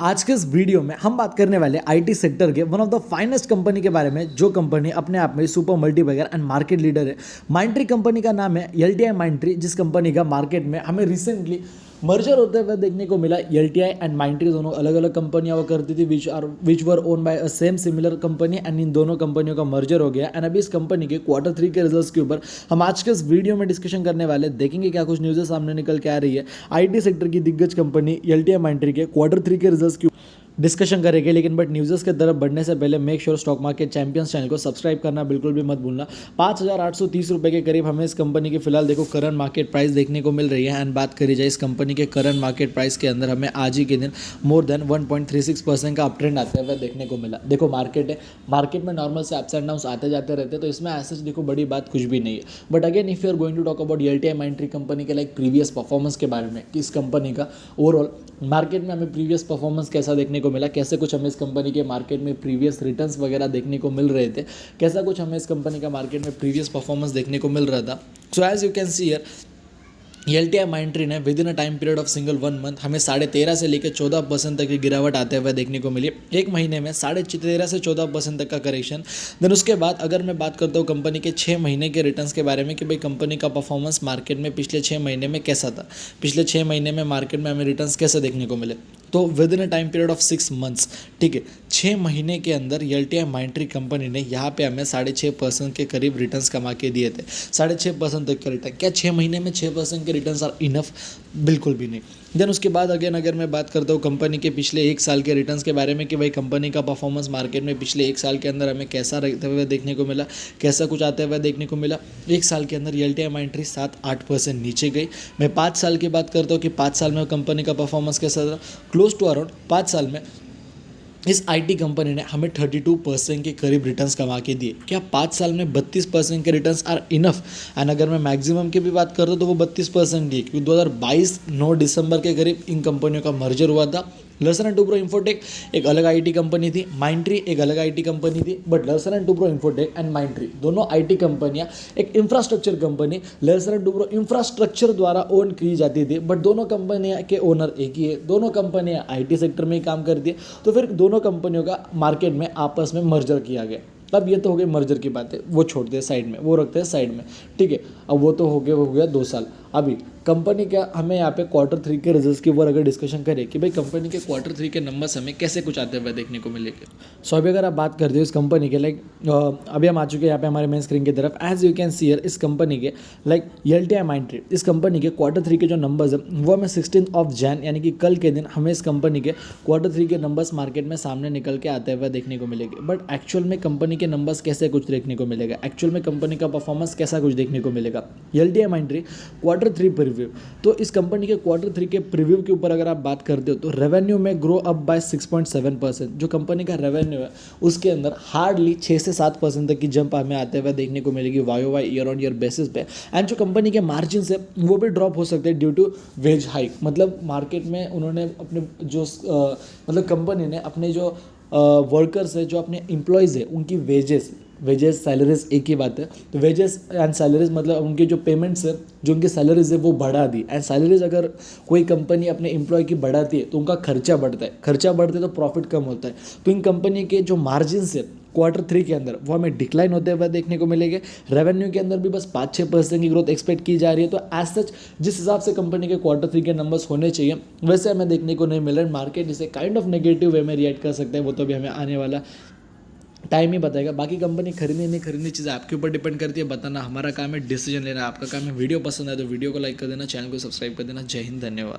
आज के इस वीडियो में हम बात करने वाले आईटी सेक्टर के one of the finest company के बारे में, जो कंपनी अपने आप में super multibagger and market leader है। माइंट्री कंपनी का नाम है, एलटीआई माइंट्री, जिस कंपनी का मार्केट में हमें रिसेंटली मर्जर होते हुए देखने को मिला। एलटीआई एंड माइंट्री दोनों अलग अलग कंपनियां हुआ करती थी, which were own by a same similar company, and इन दोनों कंपनियों का मर्जर हो गया। एंड अभी इस कंपनी के Q3 के रिजल्ट्स के ऊपर हम आज के इस वीडियो में डिस्कशन करने वाले, देखेंगे क्या कुछ न्यूज़ सामने निकल के आ रही है। आईटी सेक्टर की दिग्गज कंपनी एलटीआई माइंट्री के Q3 के रिजल्ट्स के डिस्कशन करेंगे। लेकिन बट न्यूज़ की तरफ बढ़ने से पहले make sure stock market champions channel को सब्सक्राइब करना बिल्कुल भी मत भूलना। 5,830 रुपये के करीब हमें इस कंपनी की फिलहाल देखो करंट मार्केट प्राइस देखने को मिल रही है। एंड बात करी जाए इस कंपनी के करंट मार्केट प्राइस के अंदर, हमें आज ही के दिन मोर देन 1.36% का अपट्रेंड आते हुए देखने को मिला। देखो मार्केट है, मार्केट में नॉर्मल से अप्स एंड डाउन्स आते जाते रहते हैं, तो इसमें ऐसे देखो बड़ी बात कुछ भी नहीं है। But again if you are going to talk about LTI Mindtree company के लाइक प्रीवियस परफॉर्मेंस के बारे में, कि इस कंपनी का ओवरऑल मार्केट में हमें प्रीवियस परफॉर्मेंस कैसा देखने को मिला, कैसे कुछ हमें इस कंपनी के मार्केट में प्रीवियस रिटर्न्स वगैरह देखने को मिल रहे थे, कैसा कुछ हमें इस कंपनी का मार्केट में प्रीवियस परफॉर्मेंस देखने को मिल रहा था। So as you can see here, LTI Mindtree ने within a time period of single 1 month हमें 13.5 से लेकर 14% तक की गिरावट आते हुए देखने को मिली। एक महीने में 13.5 से 14% तक का करेक्शन। देन उसके बाद अगर मैं बात करता हूँ कंपनी के 6 महीने के रिटर्न्स के बारे में, कि भाई कंपनी का परफॉर्मेंस मार्केट में पिछले 6 महीने में कैसा था, पिछले 6 महीने में मार्केट में हमें रिटर्न्स कैसे देखने को मिले, तो with in a time period of 6 months, ठीक है, 6 महीने के अंदर एलटीआई माइंट्री कंपनी ने यहाँ पे हमें 6.5% के करीब रिटर्न्स कमा के दिए थे। 6.5% तक का रिटर्न, क्या 6 महीने में 6% के रिटर्न्स आर इनफ? बिल्कुल भी नहीं। देन उसके बाद अगेन अगर मैं बात करता हूँ कंपनी के पिछले 1 साल के रिटर्न्स के बारे में, कि भाई कंपनी का परफॉर्मेंस मार्केट में पिछले 1 साल के अंदर हमें कैसा रहते हुए देखने को मिला, कैसा कुछ आते हुए देखने को मिला। 1 साल के अंदर एलटीआई माइंट्री 7-8% नीचे गई। मैं 5 साल की बात करता हूँ कि 5 साल में कंपनी का परफॉर्मेंस कैसा था, क्लोज टू अराउंड 5 साल में इस आईटी कंपनी ने हमें 32% के करीब रिटर्न्स कमा के दिए। क्या 5 साल में 32% के रिटर्न्स आर इनफ? एंड अगर मैं मैक्सिमम की भी बात करता हूँ तो वो 32% की, क्योंकि 2022 9 दिसंबर के करीब इन कंपनियों का मर्जर हुआ था। लर्सन एंड टुब्रो इंफोटेक एक अलग आईटी कंपनी थी, माइंट्री एक अलग आईटी कंपनी थी, but Larsen and Toubro Infotech and Mindtree दोनों आईटी कंपनियां एक infrastructure company, Larsen and Toubro infrastructure द्वारा ओन की जाती थी, बट दोनों कंपनियां के ओनर एक ही है, दोनों कंपनियां आईटी सेक्टर में ही काम करती है। तो फिर दोनों कंपनियों का मार्केट में आपस में मर्जर किया गया। अब ये तो हो गई मर्जर की बातें, वो छोड़ते हैं साइड में, वो रखते हैं साइड में, ठीक है। अब वो तो हो गया 2 साल। अभी कंपनी का हमें यहाँ पे Q3 के रिजल्ट्स की ऊपर अगर डिस्कशन करें कि भाई कंपनी के Q3 के नंबर्स हमें कैसे कुछ आते हुए देखने को मिलेंगे। सो अभी अगर आप बात करते हो इस कंपनी के लाइक, अभी हम आ चुके हैं यहाँ पे हमारे मेन स्क्रीन की तरफ। As you can see here, इस कंपनी के लाइक एलटीआई माइंट्री, इस कंपनी के Q3 के जो नंबर्स है वो हमें 16 जनवरी यानी कि कल के दिन हमें इस कंपनी के Q3 के नंबर्स मार्केट में सामने निकल के आते हुए देखने को मिलेंगे। बट एक्चुअल में कंपनी के नंबर्स कैसे कुछ देखने को मिलेगा, एक्चुअल में कंपनी का परफॉर्मेंस कैसा कुछ देखने को मिलेगा। एलटीआई माइंट्री Q3 प्रीव्यू, तो इस कंपनी के Q3 के प्रीव्यू के ऊपर अगर आप बात करते हो तो रेवेन्यू में ग्रो अप बाय 6.7%। जो कंपनी का रेवेन्यू है उसके अंदर हार्डली 6 से 7% तक की जंप हमें आते हुए देखने को मिलेगी YoY year on year basis पे। एंड जो कंपनी के मार्जिन है वो भी ड्रॉप हो सकते हैं ड्यू टू वेज हाइक, मतलब मार्केट में उन्होंने अपने जो मतलब कंपनी ने अपने जो वर्कर्स है, जो अपने एम्प्लॉयज़ है, उनकी वेजेस सैलरीज एक ही बात है। तो वेजेस एंड सैलरीज मतलब उनके जो पेमेंट्स है, जो उनकी सैलरीज है वो बढ़ा दी। एंड सैलरीज अगर कोई कंपनी अपने एम्प्लॉय की बढ़ाती है तो उनका खर्चा बढ़ता है, खर्चा बढ़ते तो प्रॉफिट कम होता है। तो इन कंपनी के जो मार्जिन्स है Q3 के अंदर वो हमें डिक्लाइन होते हुए देखने को मिलेंगे। रेवेन्यू के अंदर भी बस 5-6% की ग्रोथ एक्सपेक्ट की जा रही है। तो एज सच जिस हिसाब से कंपनी के Q3 के नंबर्स होने चाहिए वैसे हमें देखने को नहीं मिल रहा है। मार्केट इसे काइंड ऑफ नेगेटिव वे में रिएक्ट कर सकते हैं, वो तो भी हमें आने वाला टाइम ही बताएगा। बाकी कंपनी खरीदनी नहीं खरीदनी चीज़ें आपके ऊपर डिपेंड करती है, बताना हमारा काम है, डिसीजन लेना आपका काम है। वीडियो पसंद आए तो वीडियो को लाइक कर देना, चैनल को सब्सक्राइब कर देना। जय हिंद, धन्यवाद।